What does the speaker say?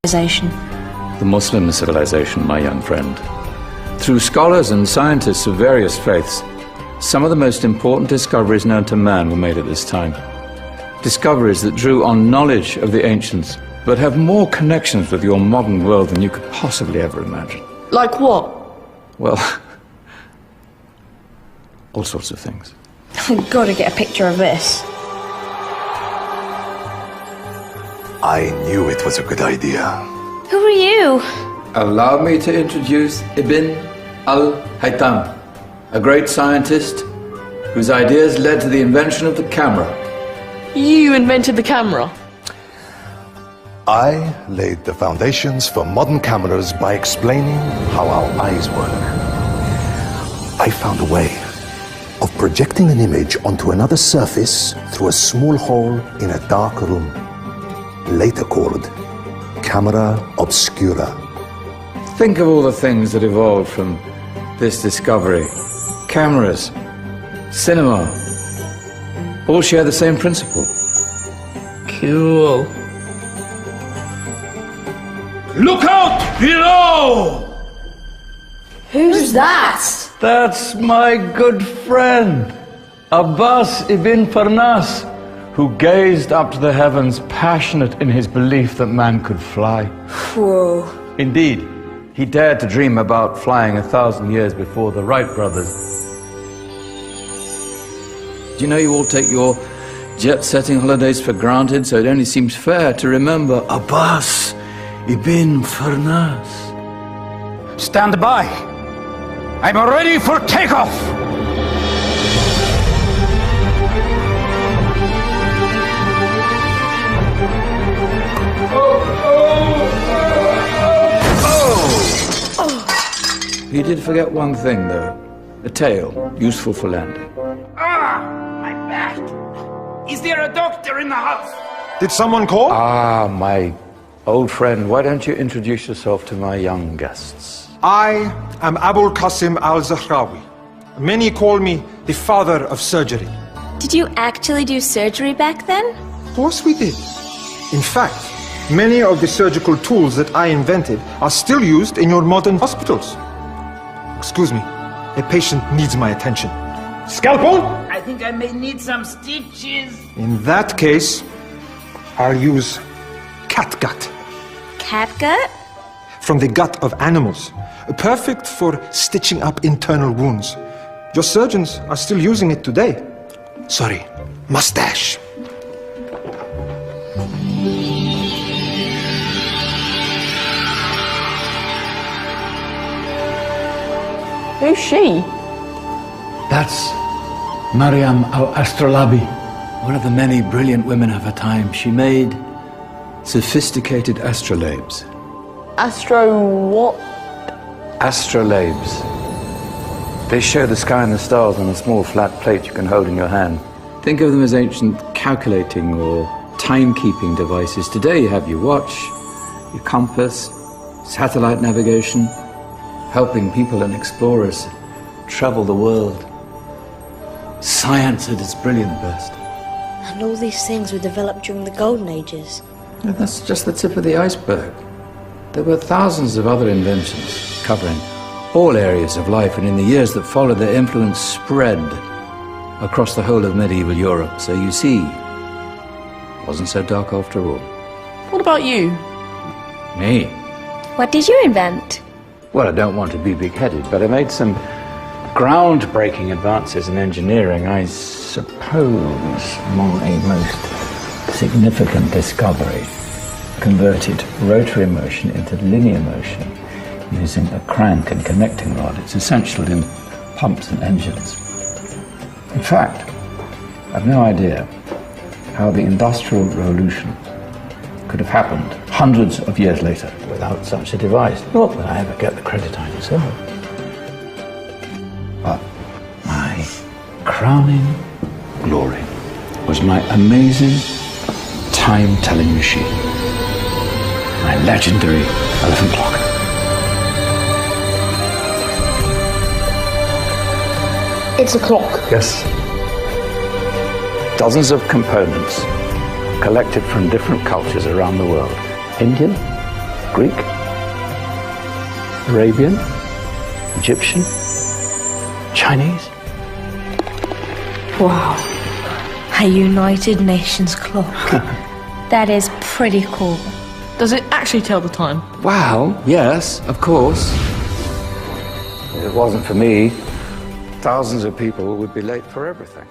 civilization? The Muslim civilization, my young friend. Through scholars and scientists of various faiths, some of the most important discoveries known to man were made at this time. Discoveries that drew on knowledge of the ancients, but have more connections with your modern world than you could possibly ever imagine. Like what? Well, all sorts of things. I've got to get a picture of this. I knew it was a good idea. Who are you? Allow me to introduce Ibn al-Haytham, a great scientist whose ideas led to the invention of the camera. You invented the camera? I laid the foundations for modern cameras by explaining how our eyes work. I found a way of projecting an image onto another surface through a small hole in a dark room, later called camera obscura. Think of all the things that evolved from this discovery. Cameras, cinema, all share the same principle. Cool. Look out below! Who's that? That's my good friend, Abbas ibn Farnas, who gazed up to the heavens, passionate in his belief that man could fly. Whoa. Indeed, he dared to dream about flying 1,000 years before the Wright brothers. Do you know you all take your jet-setting holidays for granted, so it only seems fair to remember Abbas ibn Farnas. Stand by. I'm ready for takeoff. You did forget one thing, though. A tail, useful for landing. Ah, my back. Is there a doctor in the house? Did someone call? Ah, my old friend, why don't you introduce yourself to my young guests? I am Abul Qasim al-Zahrawi. Many call me the father of surgery. Did you actually do surgery back then? Of course we did. In fact, many of the surgical tools that I invented are still used in your modern hospitals. Excuse me, a patient needs my attention. Scalpel? I think I may need some stitches. In that case, I'll use catgut. Catgut? From the gut of animals. Perfect for stitching up internal wounds. Your surgeons are still using it today. Sorry, mustache. Who's she? That's Maryam al-Astrolabi, one of the many brilliant women of her time. She made sophisticated astrolabes. Astro what? Astrolabes. They show the sky and the stars on a small flat plate you can hold in your hand. Think of them as ancient calculating or timekeeping devices. Today you have your watch, your compass, satellite navigation, helping people and explorers travel the world. Science at its brilliant best. And all these things were developed during the Golden Ages. And that's just the tip of the iceberg. There were thousands of other inventions covering all areas of life, and in the years that followed, their influence spread across the whole of medieval Europe. So you see, it wasn't so dark after all. What about you? Me? What did you invent? Well, I don't want to be big-headed, but I made some groundbreaking advances in engineering. I suppose my most significant discovery converted rotary motion into linear motion using a crank and connecting rod. It's essential in pumps and engines. In fact, I've no idea how the Industrial Revolution could have happened hundreds of years later without such a device. Not that I ever get the credit I deserve. But my crowning glory was my amazing time-telling machine. My legendary elephant clock. It's a clock. Yes. Dozens of components collected from different cultures around the world. Indian, Greek, Arabian, Egyptian, Chinese. Wow. A United Nations clock. That is pretty cool. Does it actually tell the time? Well, yes, of course. If it wasn't for me, thousands of people would be late for everything.